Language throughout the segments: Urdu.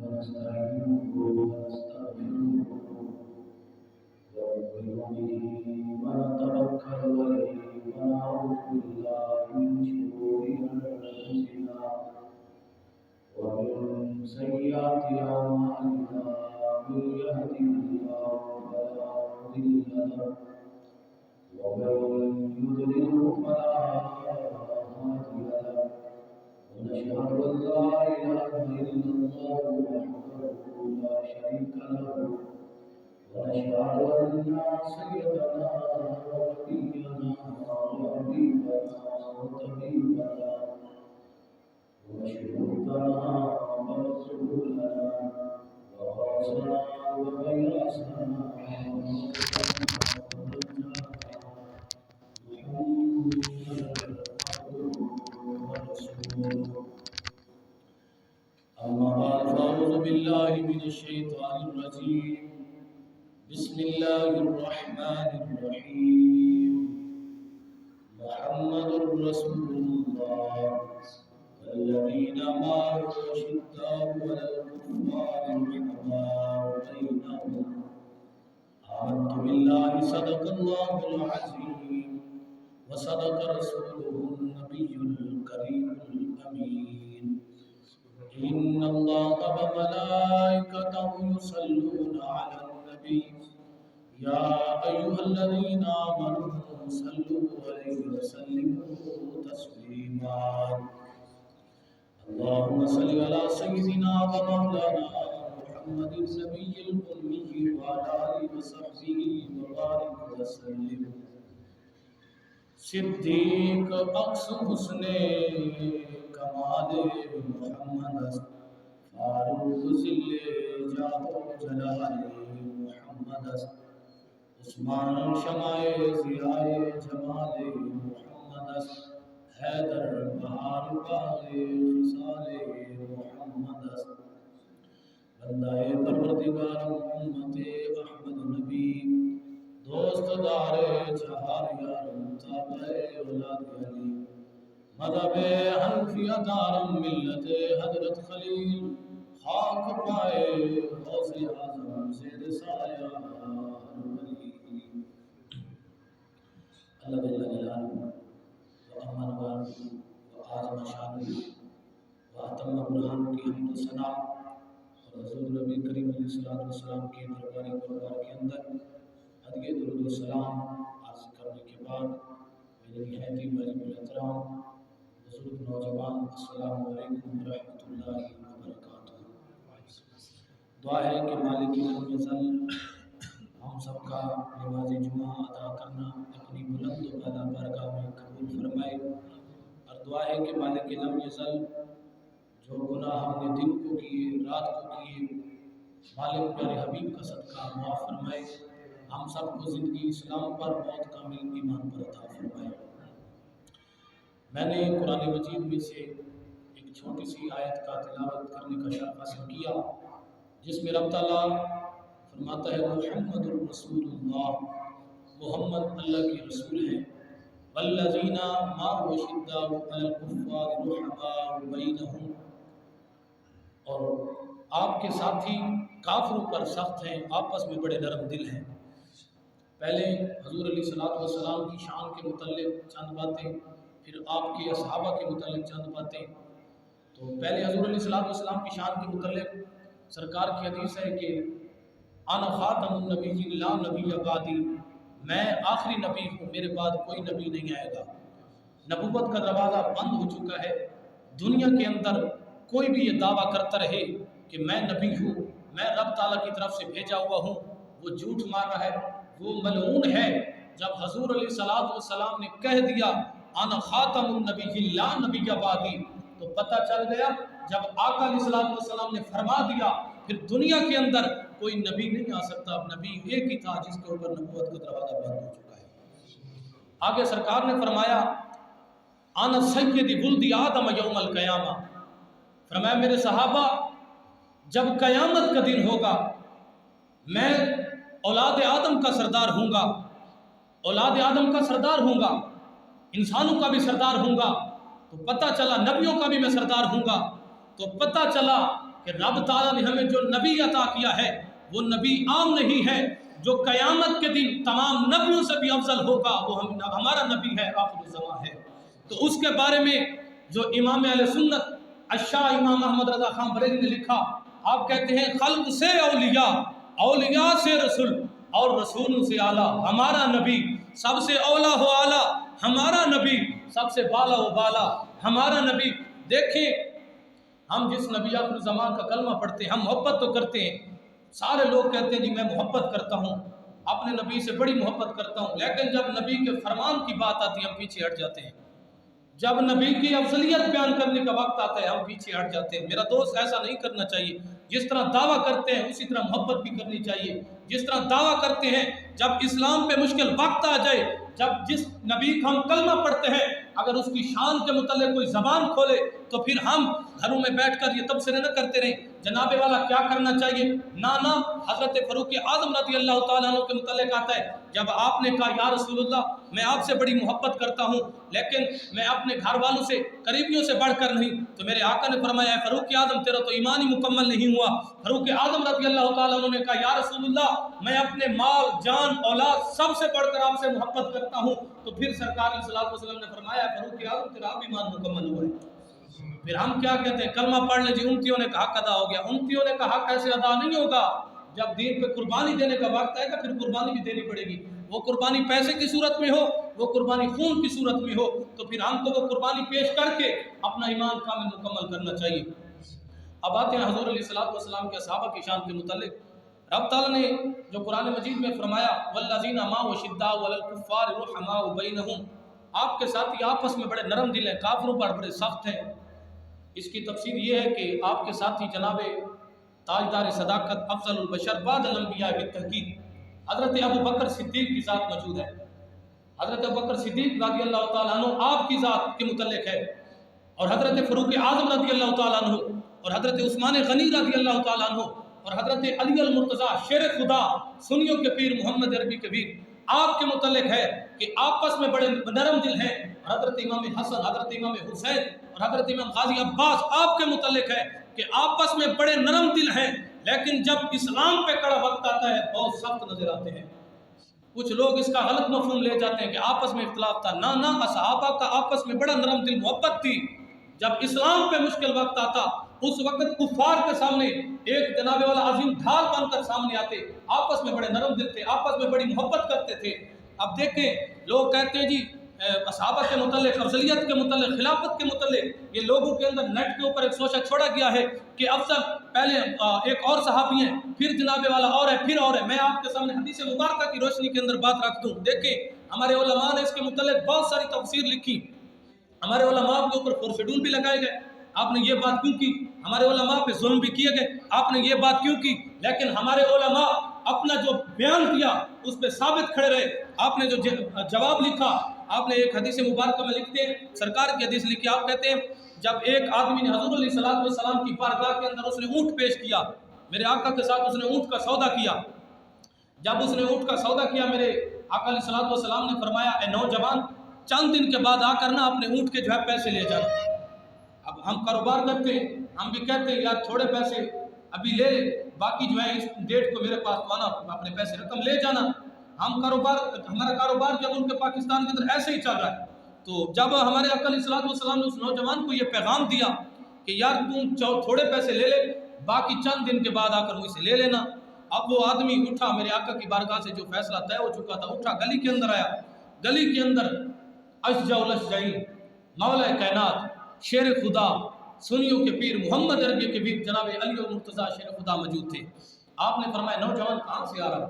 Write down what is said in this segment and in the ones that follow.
ونستعينه ونستغفره ونؤمن به ونتوكل عليه ونعوذ بالله من شرور أنفسنا ومن سيئات أعمالنا من يهده الله فلا مضل له ومن يضلل فلا هادي له ونشهد أن لا إله إلا الله وحده لا شريك له ونشهد أن سيدنا ونبينا وحبيبنا وطبيبنا ومشروطنا ورسولنا وخاصنا وقياسنا أما بعد فأعوذ بالله من الشيطان الرجيم بسم الله الرحمن الرحيم محمد رسول الله والذين معه أشداء على الكفار رحماء بينهم آمنت بالله صدق الله العظيم وصدق رسوله النبي الكريم الأمين إن الله وملائكته يصلون على النبي يا أيها الذين آمنوا صلوا عليه وسلموا تسليما اللهم صل على سيدنا ومولانا محمد النبي الأمي وعلى آله وصحبه وبارك وسلم صدیق اقص حسن کمال محمد فاروق ذل جاه و جلال محمد عثمان شمع ضیاء جمال محمد حیدر بہار باغ خصال محمد بندہ پروردگار امت احمد نبی دوست دار چہار یار تابع اولاد علی مذہب حنفیہ دارم ملت حضرت خلیل خاک پائے غوث اعظم زیر سایہ ولی اللہ جل جلالہ وامن وارث واعظم شانہ واتم برہان کی حمد و ثنا اور حضور نبی کریم علیہ الصلوۃ والسلام کے درباری دربار کے اندر ادگے درود و سلام عرض کرنے کے بعد میرے نہایت معزز الاحترام بزرگ نوجوان السلام علیکم ورحمۃ اللہ وبرکاتہ۔ دعا ہے کہ مالک الفضل ہم سب کا نماز جمعہ ادا کرنا اپنی بلند و بالا بارگاہ میں قبول فرمائے، اور دعا ہے کہ مالک لم یزل جو گناہ ہم نے دن کو کیے رات کو کیے مالک پیارے حبیب کا صدقہ معاف فرمائے، ہم سب کو زندگی اسلام پر موت کامل ایمان پر عطا فرمائے۔ میں نے قرآن مجید میں سے ایک چھوٹی سی آیت کا تلاوت کرنے کا شرف حاصل کیا، جس میں رب تعالیٰ فرماتا ہے محمد الرسول اللہ، محمد اللہ کے رسول ہیں، والذین معه اشداء علی الکفار رحماء بینہم، اور آپ کے ساتھی کافروں پر سخت ہیں، آپس میں بڑے نرم دل ہیں۔ پہلے حضور علیہ السلام کی شان کے متعلق چند باتیں، پھر آپ کے صحابہ کے متعلق چند باتیں۔ تو پہلے حضور علیہ السلام کی شان کے متعلق سرکار کی حدیث ہے کہ انا خاتم النبیین لا نبی بعدی، میں آخری نبی ہوں، میرے بعد کوئی نبی نہیں آئے گا۔ نبوت کا دروازہ بند ہو چکا ہے، دنیا کے اندر کوئی بھی یہ دعویٰ کرتا رہے کہ میں نبی ہوں، میں رب تعالیٰ کی طرف سے بھیجا ہوا ہوں، وہ جھوٹ مار رہا ہے، وہ ملعون ہے۔ جب حضور علیہ السلام نے کہہ دیا انا خاتم النبی لا نبی بعدی، تو پتہ چل گیا جب آقا علیہ السلام نے فرما دیا پھر دنیا کے اندر کوئی نبی نہیں آ سکتا، نبی ایک ہی تھا جس کے اوپر نبوت کا دروازہ بند ہو چکا ہے۔ آگے سرکار نے فرمایا انا سید ولد آدم یوم القیامہ، فرمایا میرے صحابہ جب قیامت کا دن ہوگا میں اولاد آدم کا سردار ہوں گا، اولاد آدم کا سردار ہوں گا، انسانوں کا بھی سردار ہوں گا، تو پتہ چلا نبیوں کا بھی میں سردار ہوں گا، تو پتہ چلا کہ رب تعالیٰ نے ہمیں جو نبی عطا کیا ہے وہ نبی عام نہیں ہے، جو قیامت کے دن تمام نبیوں سے بھی افضل ہوگا، وہ ہمارا نبی ہے، آخر الزمان ہے۔ تو اس کے بارے میں جو امام اہل سنت الشاہ امام احمد رضا خان بریلوی نے لکھا، آپ کہتے ہیں خلق سے اولیاء، اولیاء سے رسول، اور رسول سے اعلیٰ ہمارا نبی، سب سے اولا و اعلیٰ ہمارا نبی، سب سے بالا و بالا ہمارا نبی۔ دیکھیں ہم جس نبی آخر الزمان کا کلمہ پڑھتے ہیں، ہم محبت تو کرتے ہیں، سارے لوگ کہتے ہیں جی میں محبت کرتا ہوں، اپنے نبی سے بڑی محبت کرتا ہوں، لیکن جب نبی کے فرمان کی بات آتی ہے ہم پیچھے ہٹ جاتے ہیں، جب نبی کی افضلیت بیان کرنے کا وقت آتا ہے ہم پیچھے ہٹ جاتے ہیں۔ میرا دوست ایسا نہیں کرنا چاہیے، جس طرح دعویٰ کرتے ہیں اسی طرح محبت بھی کرنی چاہیے، جس طرح دعویٰ کرتے ہیں جب اسلام پہ مشکل وقت آ جائے، جب جس نبی کا ہم کلمہ پڑھتے ہیں اگر اس کی شان کے متعلق کوئی زبان کھولے تو پھر ہم گھروں میں بیٹھ کر یہ تبصرے نہ کرتے رہیں جناب والا کیا کرنا چاہیے، نہ حضرت فاروق اعظم رضی اللہ تعالیٰ عنہ کے متعلق آتا ہے، جب آپ نے کہا یا رسول اللہ میں آپ سے بڑی محبت کرتا ہوں لیکن میں اپنے گھر والوں سے قریبیوں سے بڑھ کر نہیں، تو میرے آقا نے فرمایا ہے فاروق اعظم تیرا تو ایمان ہی مکمل نہیں ہوا۔ فاروق اعظم رضی اللہ تعالیٰ عنہ نے کہا یا رسول اللہ میں اپنے مال جان اولاد سب سے بڑھ کر آپ سے محبت کرتا ہوں، تو پھر سرکار علیہ الصلوۃ والسلام نے فرمایا فاروق اعظم تیرا اب ایمان مکمل ہوا ہے۔ پھر ہم کیا کہتے ہیں کلمہ پڑھ لیں جی امتیوں نے کہا حق ادا ہو گیا، امتیوں نے کہا حق ایسے ادا نہیں ہوگا، جب دین پہ قربانی دینے کا وقت آئے گا پھر قربانی بھی دینی پڑے گی، وہ قربانی پیسے کی صورت میں ہو، وہ قربانی خون کی صورت میں ہو، تو پھر ہم کو وہ قربانی پیش کر کے اپنا ایمان کامل مکمل کرنا چاہیے۔ اب آتے ہیں حضور علیہ الصلوۃ والسلام کے صحابہ کی شان کے متعلق۔ رب تعالیٰ نے جو قرآن مجید میں فرمایا والذین معہ شداء علی الکفار رحماء بینہم، آپ کے ساتھی آپس میں بڑے نرم دل ہیں، کافروں پر بڑے سخت ہیں۔ اس کی تفسیر یہ ہے کہ آپ کے ساتھی جناب تاجدار صداقت افضل البشر بعد الانبیاء بالتحقیق حضرت ابو بکر صدیق کی ذات موجود ہے۔ حضرت ابو بکر صدیق رضی اللہ تعالیٰ عنہ آپ کی ذات کے متعلق ہے، اور حضرت فاروق اعظم رضی اللہ تعالیٰ عنہ، اور حضرت عثمان غنی رضی اللہ تعالیٰ عنہ، اور حضرت علی المرتضیٰ شیر خدا سنیوں کے پیر محمد عربی کبیر آپ کے متعلق ہے کہ آپس میں بڑے نرم دل ہیں۔ حضرت امام حسن، حضرت امام حسین اور حضرت امام غازی عباس آپ کے متعلق ہے کہ آپس میں بڑے نرم دل ہیں، لیکن جب اسلام پہ کڑا وقت آتا ہے بہت سخت نظر آتے ہیں۔ کچھ لوگ اس کا غلط مفہوم لے جاتے ہیں کہ آپس میں اختلاف تھا، نہ صحابہ کا آپس میں بڑا نرم دل محبت تھی، جب اسلام پہ مشکل وقت آتا اس وقت کفار کے سامنے ایک جناب والا عظیم ڈھال بن کر سامنے آتے، آپس میں بڑے نرم دل تھے، آپس میں بڑی محبت کرتے تھے۔ اب دیکھیں لوگ کہتے ہیں جی صحابہ کے متعلق، افضلیت کے متعلق، خلافت کے متعلق، یہ لوگوں کے اندر نیٹ کے اوپر ایک سوچا چھوڑا گیا ہے کہ افضل پہلے ایک اور صحابی ہیں، پھر جناب والا اور ہے، پھر اور ہے۔ میں آپ کے سامنے حدیث مبارکہ کی روشنی کے اندر بات رکھ دوں۔ دیکھیں ہمارے علماء نے اس کے متعلق بہت ساری تفسیر لکھی، ہمارے علماء کے اوپر فور شیڈول بھی لگائے گئے، آپ نے یہ بات کیوں کی، ہمارے علماء پہ ظلم بھی کیے گئے، آپ نے یہ بات کیوں کی، لیکن ہمارے علماء اپنا جو بیان کیا اس پہ ثابت کھڑے رہے۔ آپ نے جو جواب لکھا، آپ نے ایک حدیث مبارکہ میں لکھتے ہیں، سرکار کی حدیث لکھی، آپ کہتے ہیں جب ایک آدمی نے حضور علیہ الصلوۃ والسلام کی بارگاہ کے اندر اس نے اونٹ پیش کیا، میرے آقا کے ساتھ اس نے اونٹ کا سودا کیا، جب اس نے اونٹ کا سودا کیا میرے آقا علیہ الصلوۃ والسلام نے فرمایا اے نوجوان چند دن کے بعد آ کر نا اپنے اونٹ کے جو ہے پیسے لے جانا۔ اب ہم کاروبار کرتے ہیں، ہم بھی کہتے ہیں یار تھوڑے پیسے ابھی لے باقی جو ہے اس ڈیٹ کو میرے پاس تو آنا، اپنے پیسے رقم لے جانا۔ ہمارا کاروبار جب ان کے پاکستان کے اندر ایسے ہی چل رہا ہے، تو جب ہمارے آقا علیہ الصلوۃ والسلام نے اس نوجوان کو یہ پیغام دیا کہ یار تم تھوڑے پیسے لے لے، باقی چند دن کے بعد آ کر مجھ سے لے لینا۔ اب وہ آدمی اٹھا، میرے آقا کی بارگاہ سے جو فیصلہ طے ہو چکا تھا، اٹھا گلی کے اندر آیا، گلی کے اندر اشجع الاشجعین مولا کائنات شیر خدا سنیوں کے پیر محمد عربی کے پیر جناب علی المرتضیٰ شیر خدا موجود تھے۔ آپ نے فرمایا نوجوان کہاں سے آ رہا؟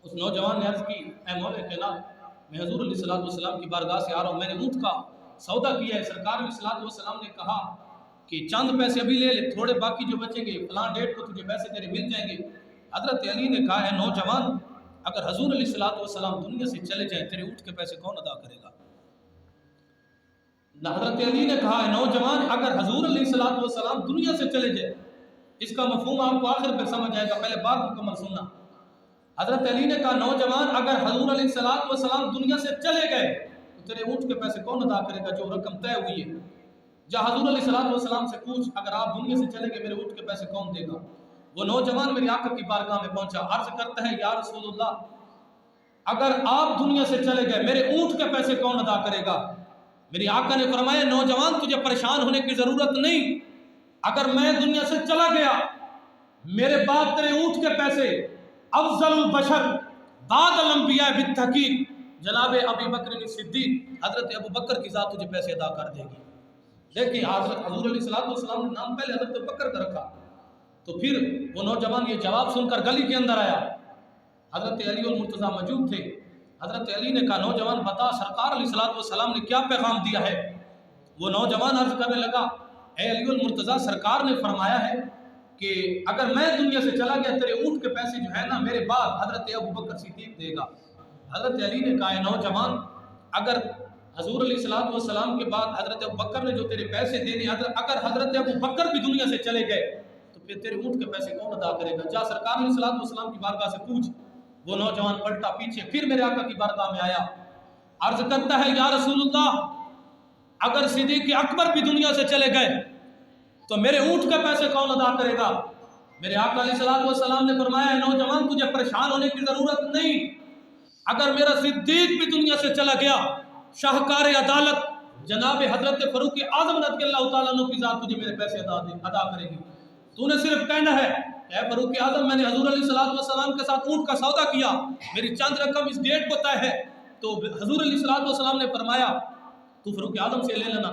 اس نوجوان نے عرض کی اے مولا کائنات میں حضور علیہ الصلوۃ والسلام کی بارگاہ سے آ رہا ہوں، میں نے اونٹ کا سودا کیا ہے، سرکار علیہ الصلوۃ والسلام نے کہا کہ چند پیسے ابھی لے لے، تھوڑے باقی جو بچیں گے فلاں ڈیٹ کو تجھے پیسے تیرے مل جائیں گے۔ حضرت علی نے کہا اے نوجوان اگر حضور علیہ الصلوۃ والسلام دنیا سے چلے جائیں تیرے اونٹ کے پیسے کون ادا کرے گا؟ حضرت علی نے کہا اے نوجوان اگر حضور علیہ الصلوۃ والسلام دنیا سے چلے جائے، اس کا مفہوم آپ کو آخر پہ سمجھ آئے گا، پہلے بات مکمل سننا۔ حضرت علی نے کہا نوجوان اگر حضور علیہ الصلوۃ والسلام دنیا سے چلے گئے تو تیرے اونٹ کے پیسے کون ادا کرے گا جو رقم طے ہوئی ہے؟ جا حضور علیہ السلام سے پوچھ اگر آپ دنیا سے چلے گئے میرے اونٹ کے پیسے کون دے گا؟ وہ نوجوان میرے آقا کی بارگاہ میں پہنچا، عرض کرتا ہے یا رسول اللہ اگر آپ دنیا سے چلے گئے میرے اونٹ کے پیسے کون ادا کرے گا؟ میری آقا نے فرمایا نوجوان تجھے پریشان ہونے کی ضرورت نہیں، اگر میں دنیا سے چلا گیا میرے بعد تیرے اونٹ کے پیسے افضل البشر بعد الانبیاء بالتحقیق جناب ابی بکر صدیق حضرت ابو بکر کی ذات تجھے پیسے ادا کر دے گی۔ دیکھیں حضور علیہ السلام نے نام پہلے حضرت ابو بکر کا رکھا، تو پھر وہ نوجوان یہ جواب سن کر گلی کے اندر آیا، حضرت علی المرتضیٰ موجود تھے، حضرت علی نے کہا نوجوان بتا سرکار علیہ السلام نے کیا پیغام دیا ہے؟ وہ نوجوان عرض کرنے لگا اے علی المرتضیٰ سرکار نے فرمایا ہے کہ اگر میں دنیا سے چلا گیا تیرے اونٹ کے پیسے جو ہے نا میرے بعد حضرت ابو بکر صدیق دے گا۔ حضرت علی نے کہا نوجوان اگر حضور علیہ السلام کے بعد حضرت ابو بکر نے جو تیرے پیسے دینے اگر حضرت ابو بکر بھی دنیا سے چلے گئے تو پھر تیرے اونٹ کے پیسے کون ادا کرے گا؟ جا سرکار علیہ السلام کی بارگاہ سے پوچھ۔ وہ نوجوان پلٹا پیچھے پھر میرے آقا کی بارگاہ میں آیا، عرض کرتا ہے یا رسول اللہ اگر صدیق اکبر بھی دنیا سے چلے گئے تو میرے اونٹ کے پیسے کون ادا کرے گا؟ میرے آقا علیہ السلام نے فرمایا نوجوان تجھے پریشان ہونے کی ضرورت نہیں، اگر میرا صدیق بھی دنیا سے چلا گیا شاہکار عدالت جناب حضرت فاروق اعظم رضی اللہ تعالیٰ عنہ کی ذات تجھے میرے پیسے ادا کرے گی۔ تو نے صرف کہنا ہے اے فاروق اعظم میں نے حضور علیہ السلام کے ساتھ اونٹ کا سودا کیا، میری چاند رقم اس ڈیٹ کو طے ہے۔ تو حضور علیہ السلام نے فرمایا تو فاروق اعظم سے لے لینا،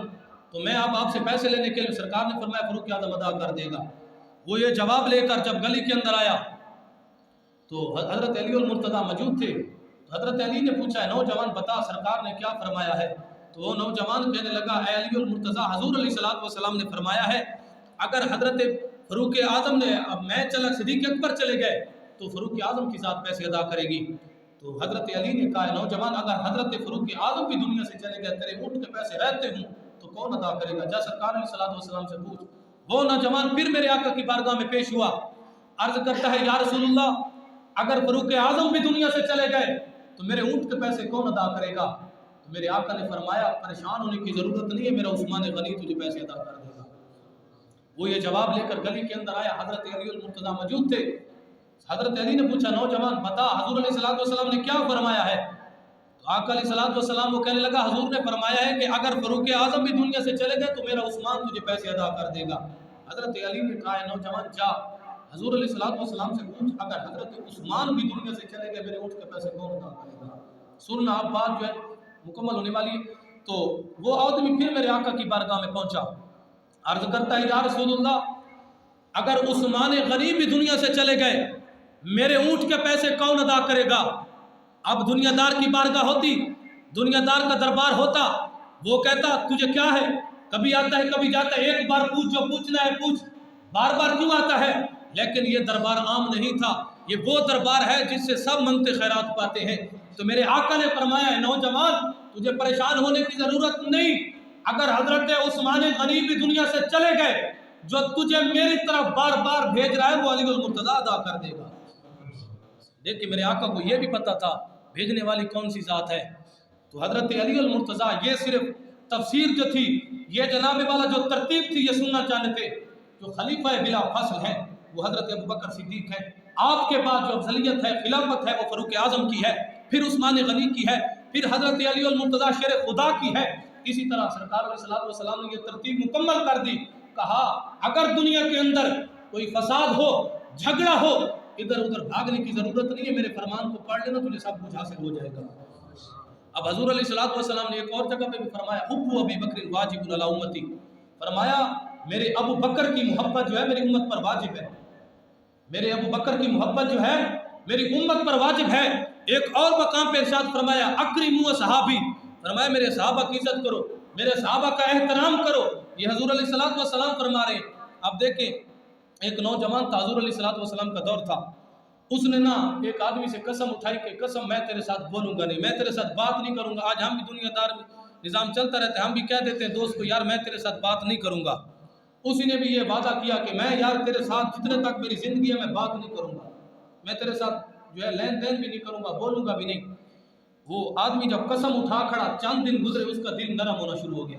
تو میں اب آپ سے پیسے لینے کے لیے سرکار نے فرمایا فاروق اعظم ادا کر دے گا۔ وہ یہ جواب لے کر جب گلی کے اندر آیا تو حضرت علی المرتضیٰ موجود تھے، حضرت علی نے پوچھا ہے نوجوان بتا سرکار نے کیا فرمایا ہے؟ تو وہ نوجوان کہنے لگا اے علی المرتضیٰ حضور علیہ السلام نے فرمایا ہے اگر حضرت فاروق اعظم نے اب میں چلا صدیق اکبر چلے گئے تو فاروق اعظم کی ذات پیسے ادا کرے گی۔ تو حضرت علی نے کہا نوجوان اگر حضرت فاروق اعظم بھی دنیا سے چلے گئے تیرے اونٹ کے پیسے رہتے ہوں تو کون ادا کرے گا؟ جا سرکار علیہ السلام سے پوچھ۔ وہ نوجوان پھر میرے آقا کی بارگاہ میں پیش ہوا، عرض کرتا ہے یا رسول اللہ اگر فاروق اعظم بھی دنیا سے چلے گئے تو میرے اونٹ کے پیسے کون ادا کرے گا؟ تو میرے آقا نے فرمایا پریشان ہونے کی ضرورت نہیں ہے، میرا عثمان غنی تجھے پیسے ادا کر دے گا۔ وہ یہ جواب لے کر گلی کے اندر آیا، حضرت علی المرتضیٰ موجود تھے، حضرت علی نے پوچھا نوجوان بتا حضور علیہ السلام نے کیا فرمایا ہے؟ تو آقا علیہ السلام وہ کہنے لگا حضور نے فرمایا ہے کہ اگر فاروق اعظم بھی دنیا سے چلے گئے تو میرا عثمان تجھے پیسے ادا کر دے گا۔ حضرت علی نے کہا نوجوان جا حضور علیہ السلام سے پوچھ اگر حضرت عثمان بھی دنیا سے چلے گئے میرے اونٹ کے پیسے کون ادا کرے گا؟ سننا اب بات جو ہے مکمل ہونے والی ہے۔ تو وہ آدمی پھر میرے آقا کی بارگاہ میں پہنچا، عرض کرتا ہے یا رسول اللہ اگر عثمان غنی بھی دنیا سے چلے گئے میرے اونٹ کے پیسے کون ادا کرے گا؟ اب دنیا دار کی بارگاہ ہوتی، دنیا دار کا دربار ہوتا، وہ کہتا تجھے کیا ہے، کبھی آتا ہے کبھی جاتا ہے، ایک بار پوچھ جو پوچھنا ہے پوچھ، بار بار کیوں آتا ہے؟ لیکن یہ دربار عام نہیں تھا، یہ وہ دربار ہے جس سے سب منگتے خیرات پاتے ہیں۔ تو میرے آقا نے فرمایا ہے نوجوان تجھے پریشان ہونے کی ضرورت نہیں، اگر حضرت عثمان غنی بھی دنیا سے چلے گئے جو تجھے میری طرف بار بار بھیج رہا ہے وہ علی المرتضیٰ ادا کر دے گا۔ دیکھیں میرے آقا کو یہ بھی پتا تھا بھیجنے والی کون سی ذات ہے۔ تو حضرت علی المرتضیٰ یہ صرف تفسیر جو تھی، یہ جناب والا جو ترتیب تھی یہ سننا چاہتے تھے۔ جو خلیفہ بلا فصل ہے وہ حضرت ابو بکر صدیق ہے، آپ کے بعد جو افضلیت ہے خلافت ہے وہ فاروق اعظم کی ہے، پھر عثمان غنی کی ہے، پھر حضرت علی المرتضیٰ شیر خدا کی ہے۔ اسی طرح سرکار علیہ السلام نے یہ ترتیب مکمل کر دی، کہا اگر دنیا کے اندر کوئی فساد ہو جھگڑا ہو ادھر ادھر بھاگنے کی ضرورت نہیں ہے، میرے فرمان کو پڑھ لینا تجھے سب کچھ حاصل ہو جائے گا۔ اب حضور علیہ السلام نے ایک اور جگہ پہ بھی فرمایا حب ابی بکر واجب علی امتی، فرمایا میرے ابو بکر کی محبت جو ہے میری امت پر واجب ہے، میرے ابو بکر کی محبت جو ہے میری امت پر واجب ہے۔ ایک اور مقام پہ ارشاد فرمایا اکرموا صحابی، فرمایا میرے صحابہ کی عزت کرو، میرے صحابہ کا احترام کرو، یہ حضور علیہ السلام فرما رہے ہیں۔ اب دیکھیں ایک نوجوان تھا، حضور علیہ السلام کا دور تھا، اس نے نا ایک آدمی سے قسم اٹھائی کہ قسم میں تیرے ساتھ بولوں گا نہیں، میں تیرے ساتھ بات نہیں کروں گا۔ آج ہم بھی دنیا دار نظام چلتا رہتا ہے، ہم بھی کہہ دیتے ہیں دوست کو یار میں تیرے ساتھ بات نہیں کروں گا۔ اسی نے بھی یہ وعدہ کیا کہ میں یار تیرے ساتھ جتنے تک میری زندگی ہے میں بات نہیں کروں گا، میں تیرے ساتھ جو ہے لین دین بھی نہیں کروں گا، بولوں گا بھی نہیں۔ وہ آدمی جب قسم اٹھا کھڑا چند دن گزرے اس کا دل نرم ہونا شروع ہو گیا،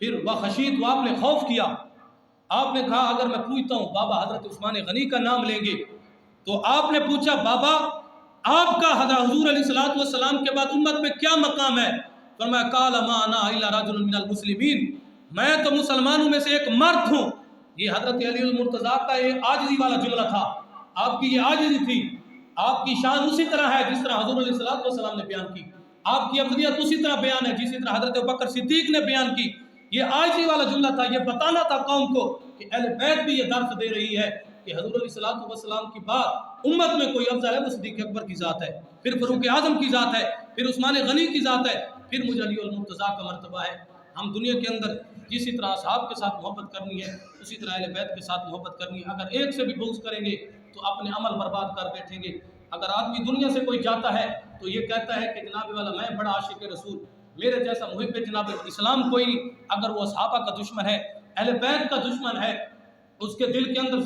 پھر وخشیت آپ نے خوف کیا، آپ نے کہا اگر میں پوچھتا ہوں بابا حضرت عثمان غنی کا نام لیں گے، تو آپ نے پوچھا بابا آپ کا حضور علیہ الصلوۃ والسلام کے بعد امت میں کیا مقام ہے؟ فرمایا قال ما انا الا رجل من المسلمین، میں تو مسلمانوں میں سے ایک مرد ہوں۔ یہ حضرت علی المرتضیٰ کا یہ عاجزی والا جملہ تھا، آپ کی یہ عاجزی تھی۔ آپ کی شان اسی طرح ہے جس طرح حضور علیہ الصلوۃ والسلام نے بیان کی، آپ کی افضلیت اسی طرح بیان ہے جس طرح حضرت ابوبکر صدیق نے بیان کی۔ یہ عاجزی والا جملہ تھا، یہ بتانا تھا قوم کو کہ اہل بیت بھی یہ درس دے رہی ہے کہ حضور علیہ الصلوۃ والسلام کی بات امت میں کوئی افضل ہے وہ صدیق اکبر کی ذات ہے، پھر فاروق اعظم کی ذات ہے، پھر عثمان غنی کی ذات ہے، پھر مجھے علی المرتضیٰ کا مرتبہ ہے۔ ہم دنیا کے اندر جسی طرح اصحاب کے ساتھ محبت کرنی ہے اسی طرح اہل بیت کے ساتھ محبت کرنی ہے۔ اگر ایک سے بھی بغض کریں گے تو اپنے عمل برباد کر بیٹھیں گے۔ اگر آدمی دنیا سے کوئی جاتا ہے تو یہ کہتا ہے کہ جناب والا میں بڑا عاشق رسول، میرے جیسا محب جناب اسلام کوئی نہیں۔ اگر وہ صحابہ کا دشمن ہے، اہل بیت کا دشمن ہے، اس کے دل کے اندر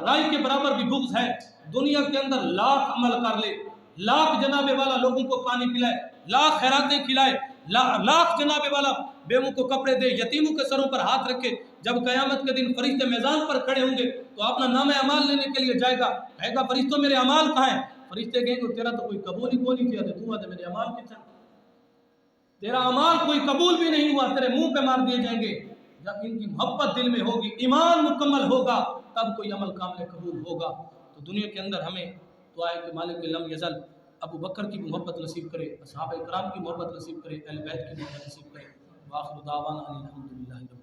رائی کے برابر بھی بغض ہے، دنیا کے اندر لاکھ عمل کر لے، لاکھ جناب والا لوگوں کو پانی پلائے، لاکھ خیراتیں کھلائے، لاکھ جناب والا بیووں کو کپڑے دے، یتیموں کے سروں پر ہاتھ رکھے، جب قیامت کے دن فرشتے میزان پر کھڑے ہوں گے تو اپنا نام اعمال لینے کے لیے جائے گا، کہے گا فرشتوں میرے اعمال کہاں ہیں؟ فرشتے کہیں گے تیرا تو کوئی قبول ہی کوئی نہیں کیا تھا، تو آتے میرے اعمال کتنے، تیرا اعمال کوئی قبول بھی نہیں ہوا، تیرے منہ پہ مار دیے جائیں گے۔ جب ان کی محبت دل میں ہوگی، ایمان مکمل ہوگا، تب کوئی عمل کامل قبول ہوگا۔ تو دنیا کے اندر ہمیں دعا ہے کہ مالک لم یزل ابو بکر کی محبت نصیب کرے، اصحاب کرام کی محبت نصیب کرے، اہل بیت کی محبت نصیب کرے۔ وآخر دعوانا الحمدللہ۔